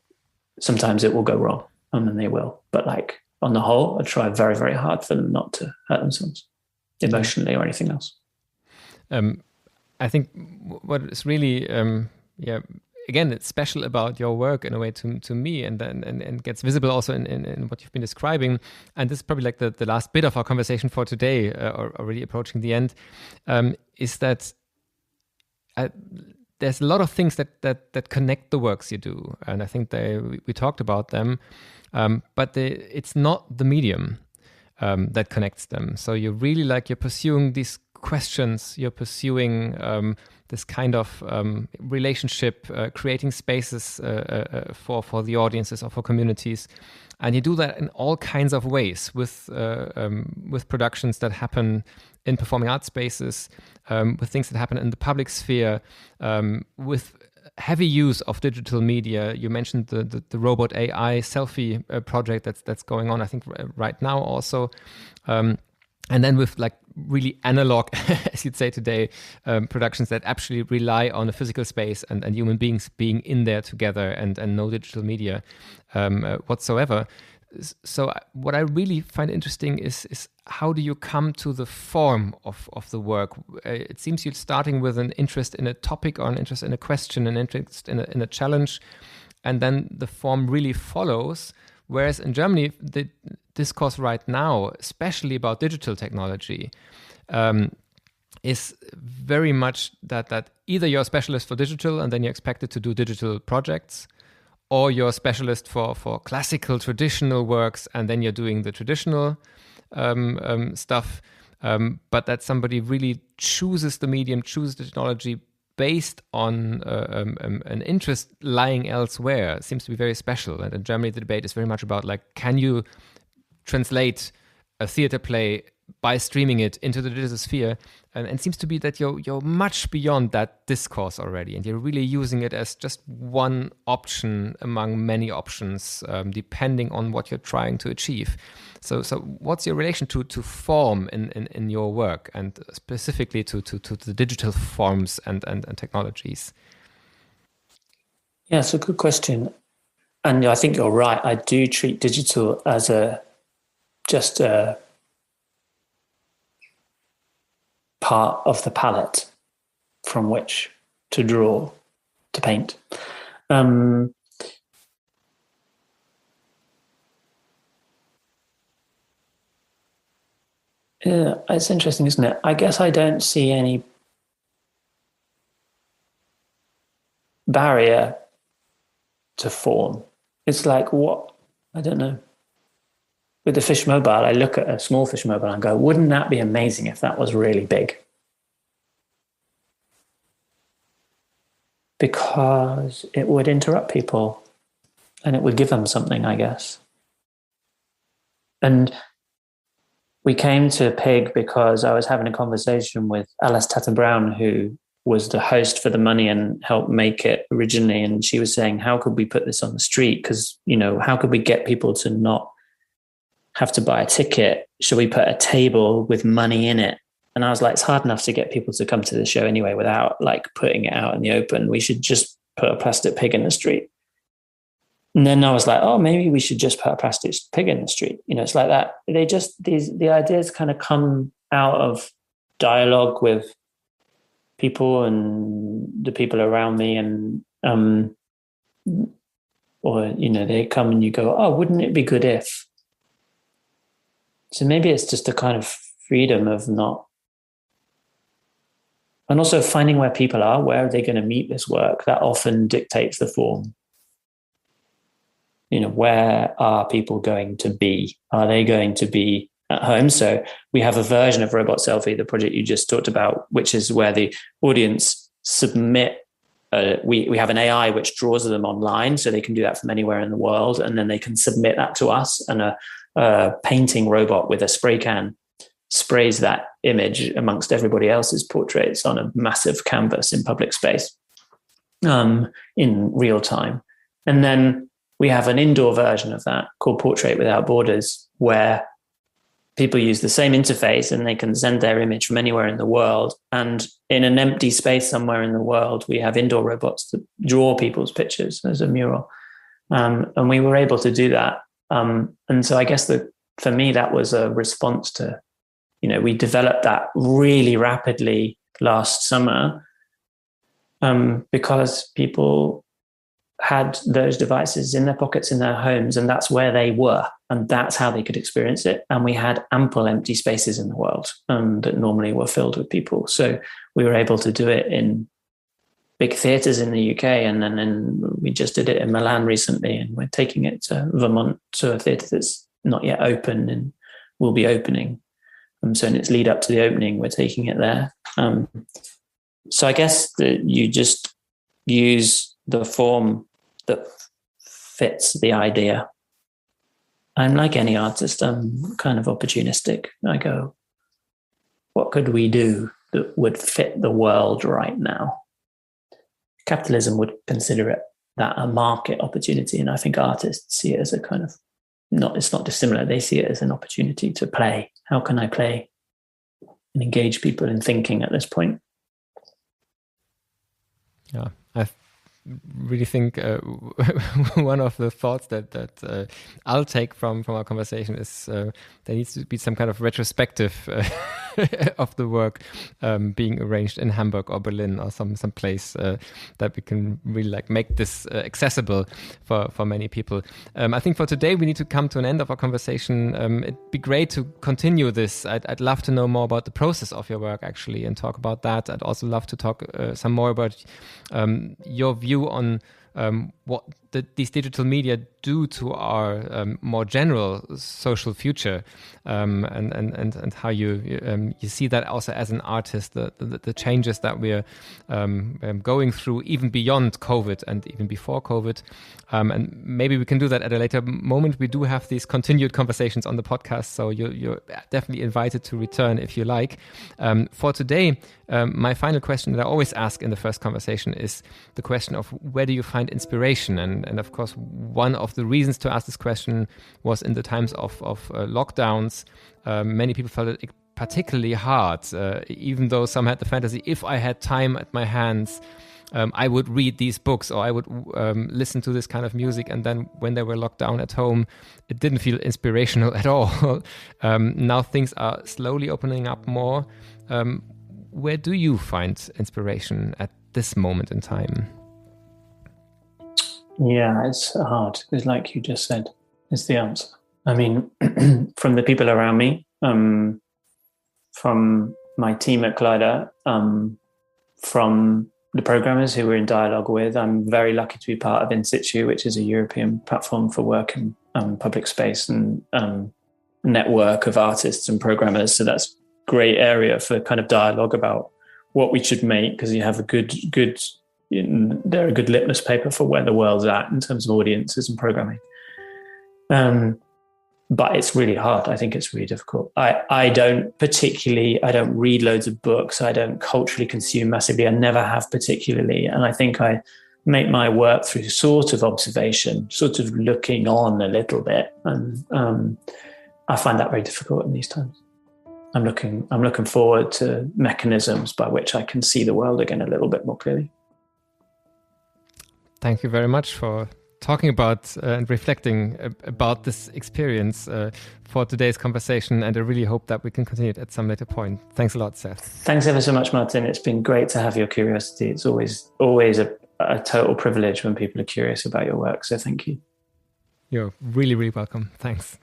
sometimes it will go wrong, and then they will. But like on the whole, I try very, very hard for them not to hurt themselves emotionally or anything else. I think what is really, again, it's special about your work in a way to me, and gets visible also in what you've been describing. And this is probably like the last bit of our conversation for today, or already approaching the end, is that there's a lot of things that connect the works you do. And I think we talked about them, but it's not the medium that connects them. So you're pursuing these questions, you're pursuing this kind of relationship, creating spaces for the audiences or for communities, and you do that in all kinds of ways with productions that happen in performing arts spaces, with things that happen in the public sphere, with heavy use of digital media. You mentioned the robot AI selfie project that's going on, I think, right now also. And then with like really analog, as you'd say today, productions that actually rely on a physical space and human beings being in there together, and no digital media whatsoever. So what I really find interesting is how do you come to the form of the work? It seems you're starting with an interest in a topic, or an interest in a question, an interest in a challenge, and then the form really follows. Whereas in Germany, the discourse right now, especially about digital technology, is very much that either you're a specialist for digital and then you're expected to do digital projects, or you're a specialist for classical, traditional works and then you're doing the traditional stuff. But that somebody really chooses the medium, chooses the technology based on an interest lying elsewhere. It seems to be very special. And in Germany, the debate is very much about, like, can you translate a theater play by streaming it into the digital sphere? And it seems to be that you're much beyond that discourse already, and you're really using it as just one option among many options, depending on what you're trying to achieve. So what's your relation to form in your work, and specifically to the digital forms and technologies? Yeah, it's a good question. And I think you're right. I do treat digital as just a part of the palette from which to draw, to paint. Yeah, it's interesting, isn't it? I guess I don't see any barrier to form. It's like, I don't know. With the fish mobile, I look at a small fish mobile and go, wouldn't that be amazing if that was really big? because it would interrupt people and it would give them something, I guess. And we came to Pig because I was having a conversation with Alice Tatter Brown, who was the host for The Money and helped make it originally. And she was saying, how could we put this on the street? Because, how could we get people to not have to buy a ticket? Should we put a table with money in it? And I was like, it's hard enough to get people to come to the show anyway without like putting it out in the open. We should just put a plastic pig in the street. And then I was like, oh, maybe we should just put a plastic pig in the street. It's like that. The ideas kind of come out of dialogue with people and the people around me. And, they come and you go, oh, wouldn't it be good if? So maybe it's just a kind of freedom of not. And also finding where people are, where are they going to meet this work? That often dictates the form. Where are people going to be? Are they going to be at home? So we have a version of Robot Selfie, the project you just talked about, which is where the audience submit. We have an AI which draws them online, so they can do that from anywhere in the world, and then they can submit that to us, and a painting robot with a spray can sprays that image amongst everybody else's portraits on a massive canvas in public space in real time. And then we have an indoor version of that called Portrait Without Borders, where people use the same interface and they can send their image from anywhere in the world. And in an empty space somewhere in the world, we have indoor robots that draw people's pictures as a mural. And we were able to do that. And so I guess for me, that was a response to, we developed that really rapidly last summer because people had those devices in their pockets in their homes, and that's where they were, and that's how they could experience it. And we had ample empty spaces in the world that normally were filled with people. So we were able to do it in big theatres in the UK, and then we just did it in Milan recently, and we're taking it to Vermont to a theatre that's not yet open and will be opening. So in its lead up to the opening, we're taking it there. So I guess that you just use the form that fits the idea. I'm like any artist, I'm kind of opportunistic. I go, what could we do that would fit the world right now? Capitalism would consider it that a market opportunity, and I think artists see it as a kind of it's not dissimilar. They see it as an opportunity to play. How can I play and engage people in thinking at this point? Yeah, I really think one of the thoughts that I'll take from our conversation is there needs to be some kind of retrospective of the work being arranged in Hamburg or Berlin or some place that we can really make this accessible for many people. I think for today we need to come to an end of our conversation. It'd be great to continue this. I'd love to know more about the process of your work actually and talk about that. I'd also love to talk some more about your view on what these digital media do to our more general social future, and how you see that also as an artist, the changes that we're going through even beyond COVID and even before COVID, and maybe we can do that at a later moment. We do have these continued conversations on the podcast, so you're definitely invited to return if you like. For today, my final question that I always ask in the first conversation is the question of where do you find inspiration? And of course, one of the reasons to ask this question was in the times of lockdowns. Many people felt it particularly hard, even though some had the fantasy, if I had time at my hands, I would read these books or I would listen to this kind of music. And then when they were locked down at home, it didn't feel inspirational at all. Now things are slowly opening up more. Where do you find inspiration at this moment in time? Yeah, it's hard. It's like you just said, it's the answer. I mean, from the people around me, from my team at Kaleider, from the programmers who we're in dialogue with. I'm very lucky to be part of In Situ, which is a European platform for work in public space and network of artists and programmers. So that's a great area for kind of dialogue about what we should make, because you have a good they're a good litmus paper for where the world's at in terms of audiences and programming. But it's really hard. I think it's really difficult. I don't read loads of books. I don't culturally consume massively. I never have particularly. And I think I make my work through sort of observation, sort of looking on a little bit. And I find that very difficult in these times. I'm looking forward to mechanisms by which I can see the world again a little bit more clearly. Thank you very much for talking about and reflecting about this experience for today's conversation. And I really hope that we can continue it at some later point. Thanks a lot, Seth. Thanks ever so much, Martin. It's been great to have your curiosity. It's always a total privilege when people are curious about your work. So thank you. You're really, really welcome. Thanks.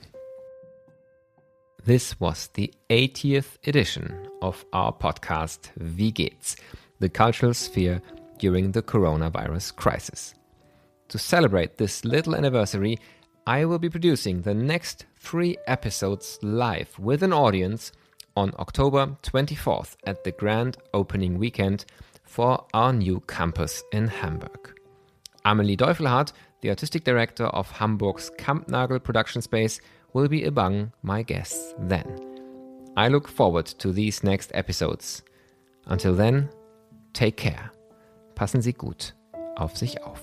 This was the 80th edition of our podcast, Wie geht's? The cultural sphere during the coronavirus crisis. To celebrate this little anniversary, I will be producing the next 3 episodes live with an audience on October 24th at the grand opening weekend for our new campus in Hamburg. Amelie Deufelhardt, the artistic director of Hamburg's Kampnagel production space, will be among my guests then. I look forward to these next episodes. Until then, take care. Passen Sie gut auf sich auf.